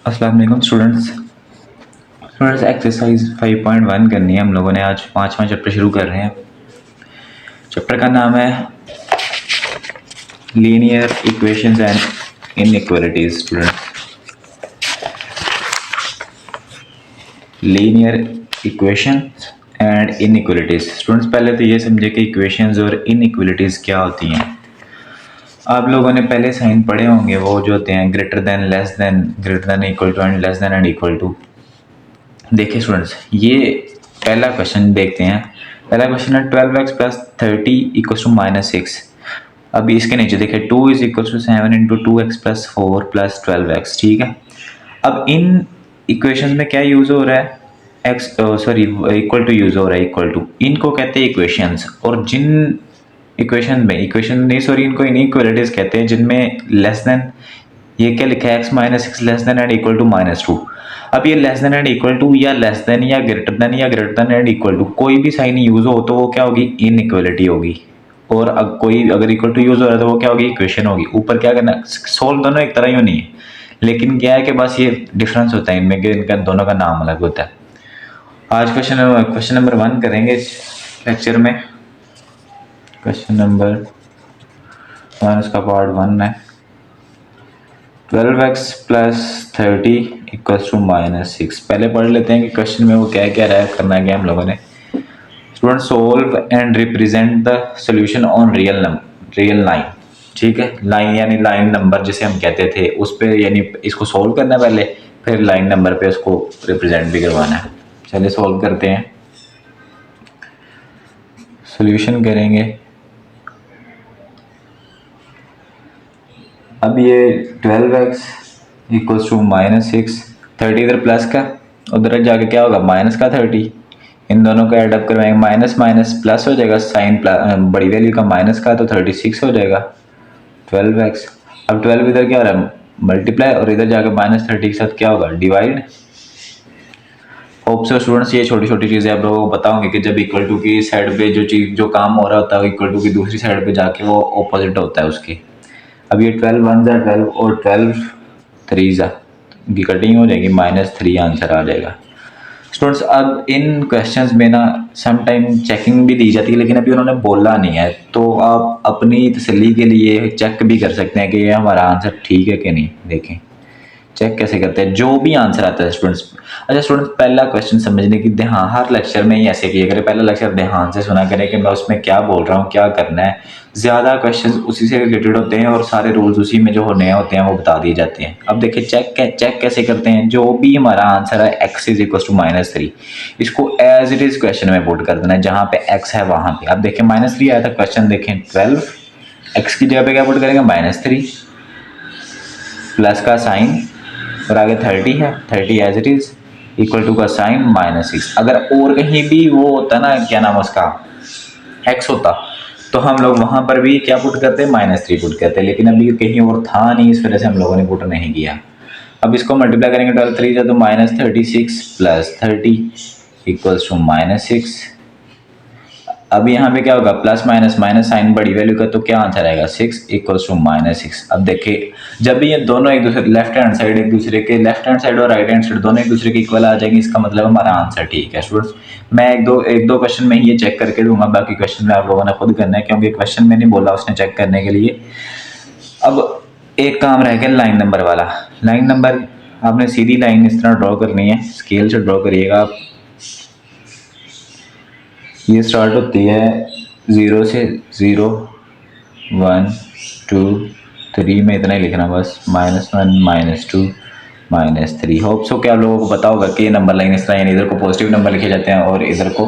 अस्सलाम वालेकुम students exercise 5.1 करनी है। हम लोगों ने आज पाँचवा चैप्टर शुरू कर रहे हैं। चैप्टर का नाम है linear equations and inequalities. Students, linear equations and inequalities. Students, पहले तो ये समझे कि इक्वेशंस और इनइक्वालिटीज क्या होती हैं। आप लोगों ने पहले साइन पढ़े होंगे, वो जो होते हैं greater than, less than, greater than, equal to and less than and equal to. देखिए स्टूडेंट्स, ये पहला क्वेश्चन देखते हैं। पहला क्वेश्चन है 12x प्लस 30 इक्वल टू -6। अभी इसके नीचे देखिए 2 is equal to 7 into 2x plus 4 plus 12x। ठीक है, अब इन इक्वेशंस में क्या यूज़ हो रहा है? X sorry equal to use हो रहा है। इक्वल टू इनको कहते हैं इक्वेशंस, और जिन इक्वेशन नहीं सॉरी इनको इनइक्वालिटीज कहते हैं जिनमें लेस देन, ये क्या लिखा है x-6 less than and equal to -2। अब ये less than and equal to या लेस देन या greater than and equal to कोई भी साइन यूज हो तो वो क्या होगी? इनइक्वालिटी होगी। और अब कोई अगर इक्वल टू यूज हो रहा है तो वो क्या होगी? इक्वेशन होगी। ऊपर क्या करना, सोल्व दोनों एक तरह ही होनी है, लेकिन क्या है कि बस ये डिफरेंस होता है इनमें कि इनका दोनों का नाम अलग होता है। आज क्वेश्चन नंबर 1 करेंगे इस लेक्चर में। क्वेश्चन नंबर 1 उसका पार्ट 1 है। 12x plus 30 equals to -6। पहले पढ़ लेते हैं कि क्वेश्चन में वो क्या क्या रहा है, करना क्या हम लोगों ने। Student, solve and represent the solution on real line. ठीक है, लाइन यानी लाइन नंबर जिसे हम कहते थे उस पर, यानी इसको सोल्व करना है पहले, फिर लाइन नंबर पे उसको रिप्रेजेंट भी करवाना है। चलिए सोल्व करते हैं, सॉल्यूशन करेंगे। अब ये 12x इक्वल्स टू -6, 30 इधर प्लस का, उधर जाके क्या होगा? माइनस का 30। इन दोनों को ऐड अप करवाएंगे, माइनस माइनस प्लस हो जाएगा, साइन बड़ी वैल्यू का माइनस का तो 36 हो जाएगा 12x। अब 12 इधर क्या हो रहा है? मल्टीप्लाई, और इधर जाकर -30 के साथ क्या होगा? डिवाइड। होप सो स्टूडेंट्स, ये छोटी छोटी चीज़ें आप लोगों को बताऊंगी कि जब इक्वल टू की साइड पे जो चीज़ जो काम हो रहा होता है इक्वल टू की दूसरी साइड पे जाके वो ऑपोजिट होता है उसके। अब ये 12 1 जा 12 और 12 3 जा, इनकी कटिंग हो जाएगी, -3 आंसर आ जाएगा। स्टूडेंट्स, अब इन क्वेश्चंस में ना सम टाइम चेकिंग भी दी जाती है, लेकिन अभी उन्होंने बोला नहीं है, तो आप अपनी तसल्ली के लिए चेक भी कर सकते हैं कि ये हमारा आंसर ठीक है कि नहीं। देखें चेक कैसे करते हैं, जो भी आंसर आता है स्टूडेंट्स। अच्छा स्टूडेंट्स, पहला क्वेश्चन समझने की ध्यान, हर लेक्चर में ही ऐसे किया करें, पहला लेक्चर ध्यान से सुना करें कि मैं उसमें क्या बोल रहा हूँ, क्या करना है। ज़्यादा क्वेश्चन उसी से रिलेटेड होते हैं और सारे रूल्स उसी में जो नए होते हैं वो बता दिए जाते हैं। अब देखिए चेक कैसे करते हैं। जो भी हमारा आंसर है x इज इक्वल टू -3, इसको एज इट इज क्वेश्चन में पुट कर देना है, जहाँ पे x है वहाँ पे। अब देखिए -3 आया था क्वेश्चन, देखें 12 x की जगह पे क्या पुट करेंगे? -3 प्लस का साइन, और आगे 30 है, 30 as it is, equal to का साइन -6। अगर और कहीं भी वो होता ना, क्या नाम उसका, x होता, तो हम लोग वहां पर भी क्या पुट करते? -3 पुट करते, लेकिन अभी कहीं और था नहीं, इस वजह से हम लोगों ने पुट नहीं किया। अब इसको मल्टीप्लाई करेंगे 12 3 तो -36 प्लस 30 इक्वल्स टू -6। अब यहाँ पे क्या होगा? प्लस माइनस माइनस साइन बड़ी वैल्यू का, तो क्या आंसर आएगा? 6 इक्वल्स टू -6। अब देखिए जब भी ये दोनों एक दूसरे लेफ्ट हैंड साइड एक दूसरे के, लेफ्ट हैंड साइड और राइट हैंड साइड दोनों एक दूसरे के इक्वल आ जाएंगे, इसका मतलब हमारा आंसर ठीक है। स्टूडेंट्स, मैं एक दो क्वेश्चन में ये चेक करके दूंगा, बाकी क्वेश्चन में आप लोगों ने खुद करना है, क्योंकि क्वेश्चन में नहीं बोला उसने चेक करने के लिए। अब एक काम रह गया लाइन नंबर वाला। लाइन नंबर आपने सीधी लाइन इस तरह ड्रॉ करनी है, स्केल से ड्रॉ करिएगा आप। ये स्टार्ट होती है 0 से, 0 1 2 3 में इतना ही लिखना बस, -1 -2 -3। होप सो क्या आप लोगों को पता होगा कि ये नंबर लाइन इस तरह, यानी इधर को पॉजिटिव नंबर लिखे जाते हैं और इधर को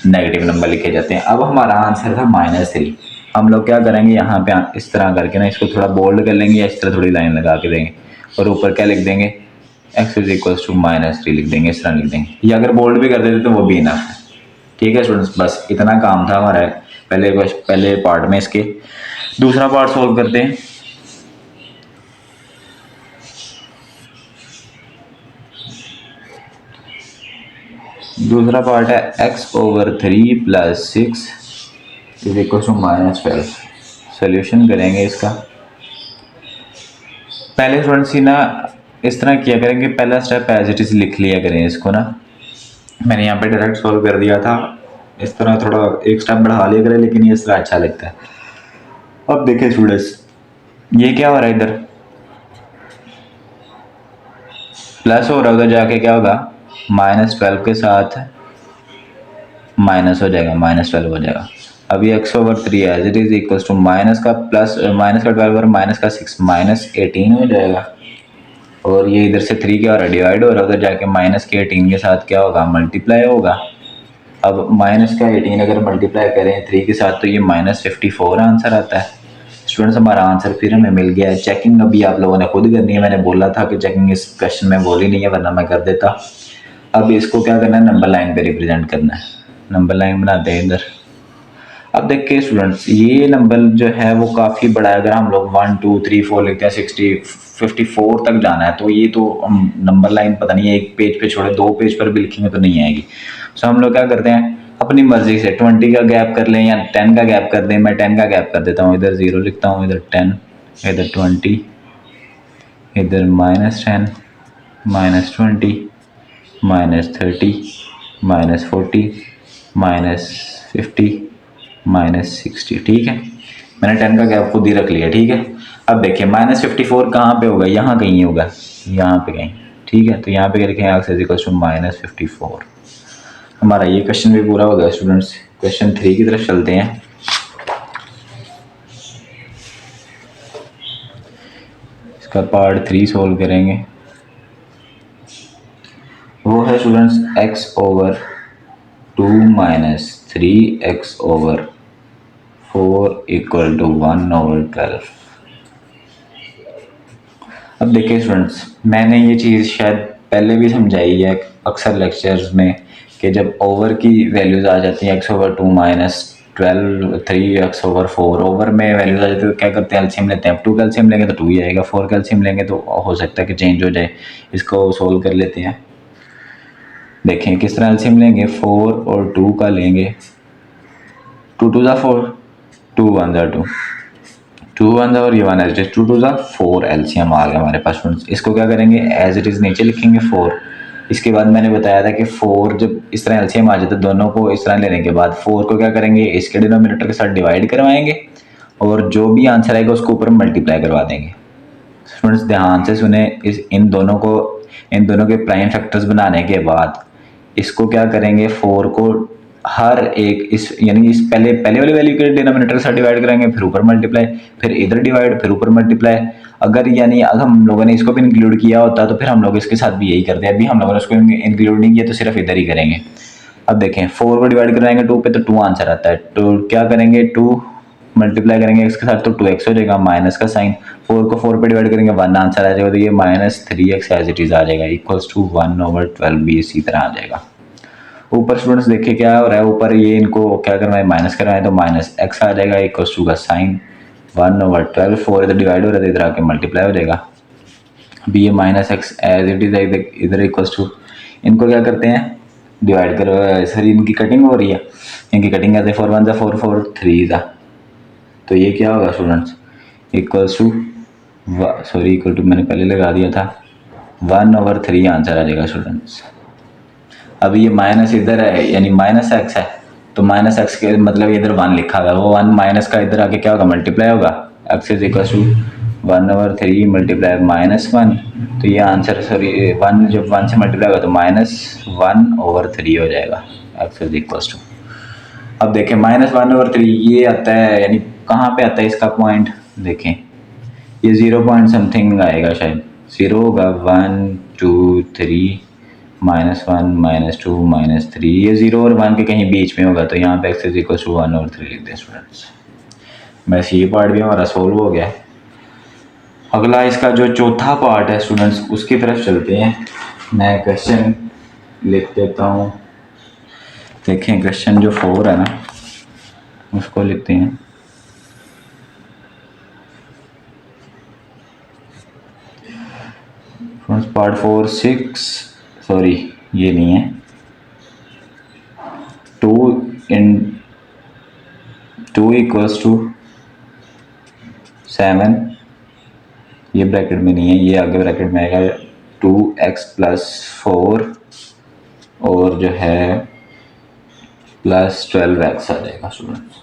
नेगेटिव नंबर लिखे जाते हैं। अब हमारा आंसर था -3। हम लोग क्या करेंगे, यहाँ पे इस तरह करके ना इसको थोड़ा बोल्ड कर लेंगे, या इस तरह थोड़ी लाइन लगा के देंगे, और ऊपर क्या लिख देंगे? x इज इक्वल टू -3 लिख देंगे, इस तरह लिख देंगे। या अगर बोल्ड भी कर देते तो वो भी इनफ है। ठीक है स्टूडेंट्स, बस इतना काम था हमारा पहले पार्ट में। इसके दूसरा पार्ट सोल्व करते हैं। दूसरा पार्ट है x/3 + 6 is equal to -12। Solution करेंगे इसका। पहले स्टूडेंट्स ही ना इस तरह किया करें कि पहला स्टेप एज इट इज़ लिख लिया करें इसको ना। मैंने यहाँ पे डायरेक्ट सॉल्व कर दिया था, इस तरह थोड़ा एक स्टेप बढ़ा लिया करें, लेकिन ये इस तरह अच्छा लगता है। अब देखिए स्टूडेंट्स, ये क्या हो रहा है, इधर प्लस हो रहा है, उधर जाके क्या होगा -12 के साथ माइनस हो जाएगा, -12 हो जाएगा। अब ये x/3 as it is equals to minus का प्लस माइनस का 12 और माइनस का 6 -18 हो जाएगा। और ये इधर से 3 क्या हो रहा है, डिवाइड हो रहा है, उधर जाके माइनस के 18 के साथ क्या होगा, मल्टीप्लाई होगा। अब माइनस का 18 अगर मल्टीप्लाई करें 3 के साथ तो ये -54 आंसर आता है। स्टूडेंट्स, हमारा आंसर फिर हमें मिल गया है। चेकिंग अभी आप लोगों ने खुद करनी है, मैंने बोला था कि चेकिंग इस क्वेश्चन में बोली नहीं है, वरना मैं कर देता। अब इसको क्या करना है, नंबर लाइन पे रिप्रेजेंट करना है। नंबर लाइन बनाते हैं इधर। अब देखिए स्टूडेंट्स, ये नंबर जो है वो काफ़ी बड़ा है। अगर हम लोग 1 2 3 4 लिखते हैं 60 54 तक जाना है, तो ये तो हम नंबर लाइन पता नहीं एक पेज पे छोड़े 2 पेज पर भी लिखेंगे तो नहीं आएगी। सो हम लोग क्या करते हैं, अपनी मर्जी से 20 का गैप कर लें या 10 का गैप कर दें। मैं 10 का गैप कर देता हूँ, इधर 0 लिखता हूँ, इधर 10, इधर 20, इधर -10, -20, -30, -40, -50, -60। ठीक है, मैंने 10 का गैप खुद ही रख लिया। ठीक है, अब देखिए -54 कहाँ पे होगा, यहाँ कहीं होगा, यहाँ पे कहीं। ठीक है, तो यहाँ पे क्या लिखेंगे, x इक्वल टू -54। हमारा ये क्वेश्चन भी पूरा हो गया स्टूडेंट्स। क्वेश्चन 3 की तरफ चलते हैं। इसका पार्ट 3 सोल्व करेंगे। वो है students x/2 - 3x/4 equal to 1/12। अब देखिए स्टूडेंट्स, मैंने ये चीज़ शायद पहले भी समझाई है अक्सर लेक्चर्स में कि जब ओवर की वैल्यूज़ आ जाती हैं x/2 - 12 3x/4 ओवर में वैल्यूज आ जाती है, तो क्या करते हैं, एलसीएम लेते हैं। 2 का एलसीएम लेंगे तो 2 ही आएगा, 4 का एलसीएम लेंगे तो हो सकता है कि चेंज हो जाए। इसको सोल्व कर लेते हैं। देखें किस तरह एलसीएम लेंगे, 4 और 2 का लेंगे। 2 2 ज़ा 4, 2 1 ज़ा 2, 2 1 ज़ा और ये 1 एज इट इज, 2 2 ज़ा 4 एलसीएम आ गया हमारे पास स्टूडेंट्स। इसको क्या करेंगे, एज इट इज़ नीचे लिखेंगे 4। इसके बाद मैंने बताया था कि 4 जब इस तरह एलसीएम आ जाता है, दोनों को इस तरह लेने के बाद 4 को क्या करेंगे, इसके डिनोमिनेटर के साथ डिवाइड करवाएंगे और जो भी आंसर आएगा उसको ऊपर मल्टीप्लाई करवा देंगे। स्टूडेंट्स ध्यान से सुने, इन दोनों के प्राइम फैक्टर्स बनाने के बाद इसको क्या करेंगे, 4 को हर एक इस यानी इस पहले वाली वैल्यू के डिनोमिनेटर के साथ डिवाइड करेंगे, फिर ऊपर मल्टीप्लाई, फिर इधर डिवाइड, फिर ऊपर मल्टीप्लाई। अगर हम लोगों ने इसको भी इंक्लूड किया होता तो फिर हम लोग इसके साथ भी यही करते हैं। अभी हम लोगों ने इसको इंक्लूड नहीं किया तो सिर्फ इधर ही करेंगे। अब देखें 4 को डिवाइड कराएंगे 2 पे तो 2 आंसर आता है, तो क्या करेंगे, 2 मल्टीप्लाई करेंगे x के साथ तो 2x हो जाएगा, माइनस का साइन। 4 को 4 पे डिवाइड करेंगे 1 आंसर आ जाएगा, तो ये -3x एज इट इज आ जाएगा इक्वल्स टू 1/12 भी इसी तरह आ जाएगा। ऊपर स्टूडेंट्स देखिए क्या हो रहा है, ऊपर ये इनको क्या करवाएं, माइनस करवाएं तो -x आ जाएगा इक्वल्स टू का साइन 1/12। 4 इधर डिवाइड हो रहा है, इधर आके मल्टीप्लाई हो जाएगा। अभी ये -x एज इट इज इधर इक्वल्स टू, इनको क्या करते हैं, डिवाइड करो, सॉरी इनकी कटिंग हो रही है, इनकी कटिंग करते हैं, 4 1 ज़ा 4 4 3 ज़ा, तो ये क्या होगा students, equals to sorry equal to मैंने पहले लगा दिया था, 1/3 आंसर आ जाएगा स्टूडेंट्स। अभी ये माइनस इधर है यानी -x है, तो -x के मतलब इधर 1 लिखा हुआ है, वो 1 माइनस का इधर आके क्या होगा, मल्टीप्लाई होगा। x is equal to 1/3 multiply -1, तो ये आंसर सॉरी 1 जब 1 से मल्टीप्लाई होगा तो -1/3 हो जाएगा। x इज इक्वल टू, अब देखें -1/3 ये आता है, यानी कहाँ पे आता है इसका पॉइंट, देखें ये 0 पॉइंट समथिंग आएगा, शायद 0 होगा, 1 2 3 -1 -2 -3, ये 0 और 1 के कहीं बीच में होगा, तो यहाँ पे x इज इक्वल टू 1/3 लिख दें स्टूडेंट्स। बस ये पार्ट भी हमारा सोल्व हो गया है। अगला इसका जो चौथा पार्ट है स्टूडेंट्स, उसकी तरफ चलते हैं। मैं क्वेश्चन लिख देता हूँ। देखें क्वेश्चन जो 4 है ना, उसको लिखते हैं। पार्ट 4 6 सॉरी ये नहीं है, 2 इक्वल्स टू 7, ये ब्रैकेट में नहीं है, ये आगे ब्रैकेट में आएगा, 2x+4 और जो है +12x आ जाएगा स्टूडेंट्स।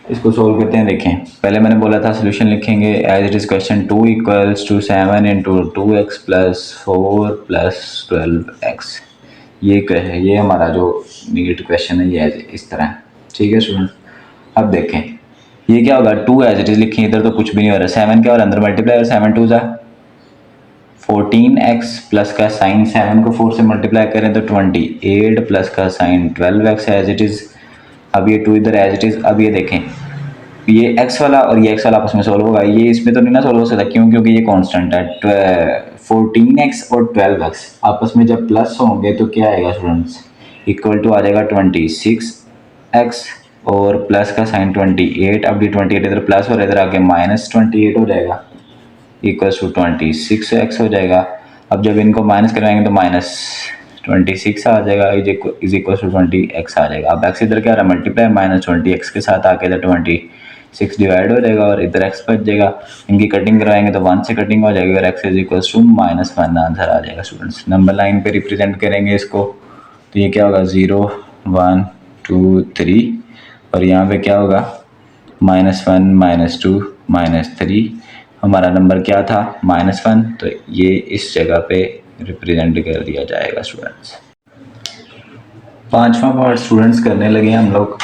इसको सोल्व करते हैं। देखें, पहले मैंने बोला था सोल्यूशन लिखेंगे as it is question 2 = 7 × 2x+4 + 12x। ये क्या है, ये हमारा जो नीट क्वेश्चन है ये इस तरह है। ठीक है स्टूडेंट, अब देखें ये क्या होगा, 2 एज इट इज़ लिखें, इधर तो कुछ भी नहीं हो रहा। 7 क्या हो रहा है, अंदर मल्टीप्लाई, और 7 2 ज़ा 14x प्लस का साइन 7 को 4 से मल्टीप्लाई करें तो 28 प्लस का sign 12x as it is. अब ये 2 इधर एज इट इज़। अब ये देखें, ये x वाला और ये x वाला आपस में सोल्व होगा, ये इसमें तो नहीं ना सोल्व हो सकता, क्यों? क्योंकि ये कांस्टेंट है। 14x और 12x आपस में जब प्लस होंगे तो क्या आएगा स्टूडेंट्स, इक्वल टू आ जाएगा 26x और प्लस का साइन 28। अब ये 28 इधर प्लस और इधर आके -28 हो जाएगा, इक्वल टू 26x हो जाएगा। अब जब इनको माइनस करवाएंगे तो -26 आ जाएगा, इज इक्वल टू 20x आ जाएगा। अब x इधर क्या आ रहा है, मल्टीप्लाई, -20x के साथ आके इधर 26 डिवाइड हो जाएगा और इधर x बच जाएगा। इनकी कटिंग करवाएंगे तो 1 से कटिंग हो जाएगी और x is equal to -1 answer आ जाएगा स्टूडेंट्स। नंबर लाइन पे रिप्रेजेंट करेंगे इसको, तो ये क्या होगा, 0 1 2 3 और यहाँ पे क्या होगा, -1 -2 -3। हमारा नंबर क्या था, -1, तो ये इस जगह पे रिप्रेजेंट कर दिया जाएगा स्टूडेंट्स। पांचवा पार्ट स्टूडेंट्स करने लगे हम लोग,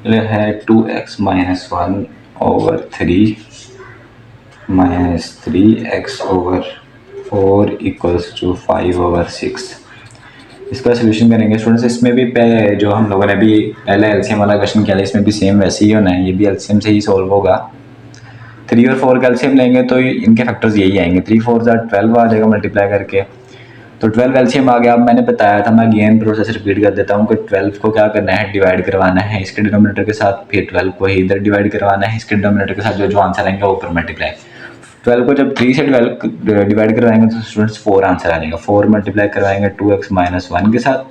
है 2x - 1/3 -3x/4 = 5/6। इसका सोल्यूशन करेंगे स्टूडेंट्स। इसमें भी जो हम लोगों ने भी पहले एलसीएम वाला क्वेश्चन किया था, इसमें भी सेम वैसे ही होना है, ये भी एलसीएम से ही सॉल्व होगा। 3 और 4 का एलसीएम लेंगे तो इनके फैक्टर्स यही आएंगे, 3 4 12 आ जाएगा मल्टीप्लाई करके, तो 12 एलसीएम आ गया। अब मैंने बताया था, मैं अगेन प्रोसेस रिपीट कर देता हूँ कि 12 को क्या करना है, डिवाइड करवाना है इसके डिनोमिनेटर के साथ, फिर 12 को ही इधर डिवाइड करवाना है इसके डिनोमिनेटर के साथ, जो आंसर आएंगे ऊपर मल्टीप्लाई। 12 को जब 3 से 12 डिवाइड करवाएंगे तो स्टूडेंट्स 4 आंसर आ जाएगा। 4 मल्टीप्लाई करवाएंगे 2x - 1 के साथ,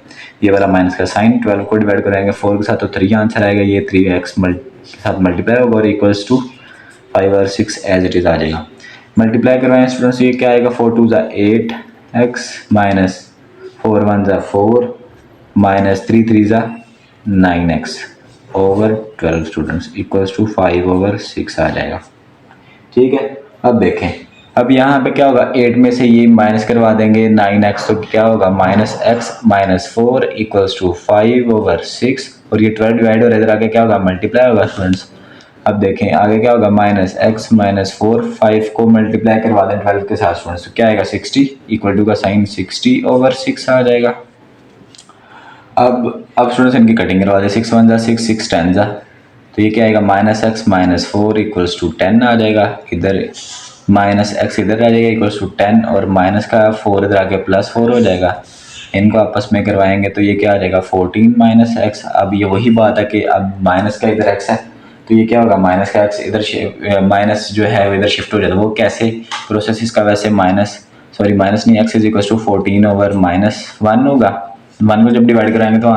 ये वाला माइनस का साइन, 12 को डिवाइड कराएंगे 4 के साथ तो 3 आंसर आएगा, ये 3x के साथ मल्टीप्लाई होगा और equals to 5/6 as it is आ जाएगा। मल्टीप्लाई करवाएंगे स्टूडेंट्स, ये क्या आएगा, 4 2 8x -4 1 4 -3 3 9x over 12 students equals to 5/6 आ जाएगा। ठीक है, अब देखें, अब यहाँ पे क्या होगा, 8 में से ये माइनस करवा देंगे 9x, तो क्या होगा, -x -4 = 5/6 और ये 12 डिवाइड और इधर आगे क्या होगा, मल्टीप्लाई होगा स्टूडेंट्स। अब देखें आगे क्या होगा, -x -4 5 को मल्टीप्लाई करवा दें 12 के साथ स्टूडेंट्स, तो क्या आएगा, 60 इक्वल टू का साइन 60/6 आ जाएगा। अब स्टूडेंट्स इनकी कटिंग करवा दें, 6 1 6 6 10 तो ये क्या आएगा, -x -4 = 10 आ जाएगा, इधर -x इधर आ जाएगा इक्वल्स टू 10 और माइनस का 4 इधर आके +4 हो जाएगा। इनको आपस में करवाएंगे तो ये क्या आ जाएगा, 14 - x। अब ये वही बात है कि अब माइनस का इधर x है तो ये क्या होगा, माइनस का x इधर माइनस जो है इधर शिफ्ट हो जाता है। वो कैसे प्रोसेस इसका, वैसे माइनस नहीं, x = 14/-1 होगा। 1 को जब डिवाइड कराएंगे तो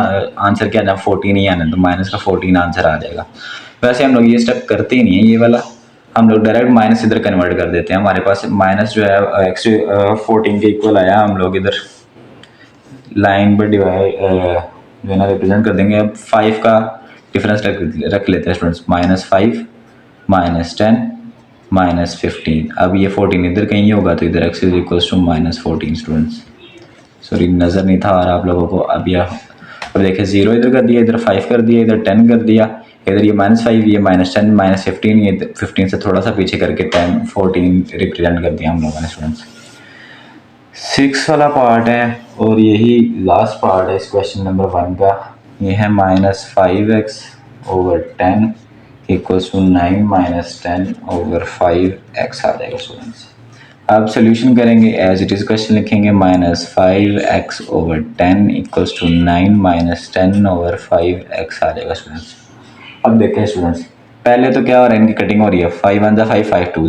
आंसर क्या आना, 14 ही आना, तो -14 आंसर आ जाएगा। वैसे हम लोग ये स्टेप करते ही नहीं है, ये वाला हम लोग डायरेक्ट माइनस इधर कन्वर्ट कर देते हैं। हमारे पास माइनस जो है x 14 के इक्वल आया, हम लोग इधर लाइन पर डिवाइड जो है ना रिप्रेजेंट कर देंगे। अब 5 का डिफरेंस रख लेते हैं स्टूडेंट्स, -5 -10 -15। अब ये 14 इधर कहीं होगा तो इधर x = -14 स्टूडेंट्स। सॉरी नज़र नहीं था आ रहा आप लोगों को। अब देखिए 0 इधर कर दिया, इधर 5 कर दिया, इधर 10 कर दिया, इधर ये -5, ये -10 -15, ये 15 से थोड़ा सा पीछे करके 10 14 रिप्रेजेंट कर दिया हम लोगों ने स्टूडेंट्स। 6 वाला पार्ट है और यही लास्ट पार्ट है इस क्वेश्चन नंबर 1 का। ये है -5x/10 = 9 - 10/5x आ जाएगा स्टूडेंट्स। अब सोल्यूशन करेंगे एज इट इज़, क्वेश्चन लिखेंगे -5x/10 = 9 - 10/5x आ जाएगा स्टूडेंट्स। अब देखें स्टूडेंट्स, पहले तो क्या हो रहा है, इनकी कटिंग हो रही है, 5 1 5 5 2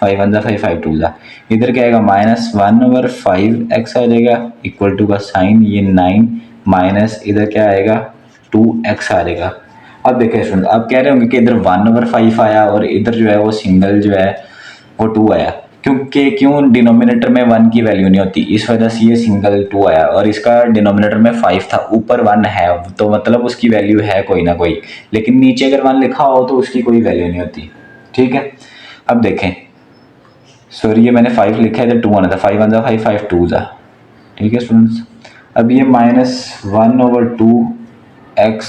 5 1 5 5 2 इधर क्या आएगा, -1/5x आ जाएगा इक्वल टू का साइन ये 9 माइनस इधर क्या आएगा 2x आ जाएगा। अब देखें स्टूडेंट्स, आप कह रहे होंगे कि इधर 1/5 आया और इधर जो है वो सिंगल जो है वो 2 आया, क्यों डिनोमिनेटर में 1 की वैल्यू नहीं होती, इस वजह से ये सिंगल 2 आया। और इसका डिनोमिनेटर में 5 था, ऊपर 1 है तो मतलब उसकी वैल्यू है कोई ना कोई, लेकिन नीचे अगर 1 लिखा हो तो उसकी कोई वैल्यू नहीं होती। ठीक है, अब देखें, सॉरी ये मैंने 5 लिखा है तो 2 आना था, 5 1 5 5 2 जा। ठीक है स्टूडेंट्स, अब ये -1/2x,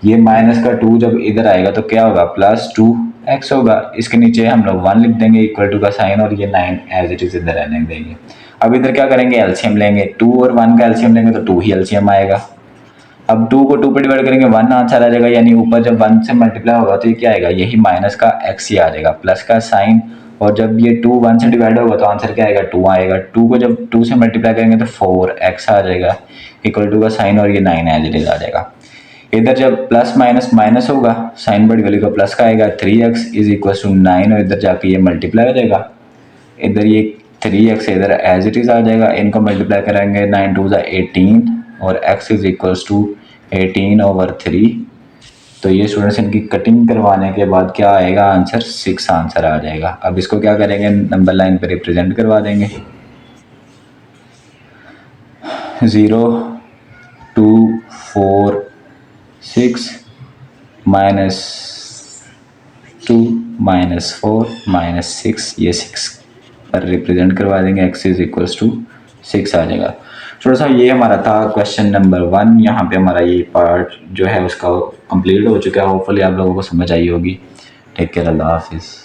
ये माइनस का 2 जब इधर आएगा तो क्या होगा, +2x होगा। इसके नीचे हम लोग 1 लिख देंगे इक्वल टू का साइन, और ये 9 एज इट इज इधर रहने देंगे। अब इधर क्या करेंगे, एलसीएम लेंगे, 2 और 1 का एलसीएम लेंगे तो 2 ही एलसीएम आएगा। अब 2 को 2 पे डिवाइड करेंगे 1 आंसर आ जाएगा, यानी ऊपर जब 1 से मल्टीप्लाई होगा तो ये क्या आएगा, यही माइनस का x ही आ जाएगा, प्लस का साइन। और जब ये 2 1 से डिवाइड होगा तो आंसर क्या आएगा, 2 आएगा। 2 को जब 2 से मल्टीप्लाई करेंगे तो 4x आ जाएगा इक्वल टू का साइन, और ये 9 एज इट इज आ जाएगा। इधर जब प्लस माइनस माइनस होगा, साइन बड़ी वैल्यू का प्लस का आएगा, 3x इज इक्वल टू 9, और इधर जाके ये मल्टीप्लाई हो जाएगा, इधर ये 3x इधर एज इट इज आ जाएगा। इनको मल्टीप्लाई करेंगे 9 2 18, और x इज इक्वल्स टू 18/3। तो ये स्टूडेंट्स इनकी कटिंग करवाने के बाद क्या आएगा आंसर, 6 आंसर आ जाएगा। अब इसको क्या करेंगे, नंबर लाइन पे रिप्रेजेंट करवा देंगे, 0 2 4 6 -2 -4 -6, ये 6 पर रिप्रेजेंट करवा देंगे, x इज इक्वल्स टू 6 आ जाएगा। थोड़ा सा ये हमारा था क्वेश्चन नंबर 1। यहाँ पे हमारा ये पार्ट जो है उसका कंप्लीट हो चुका है। होपफुली आप लोगों को समझ आई होगी। टेक केयर, अल्लाह हाफिज़।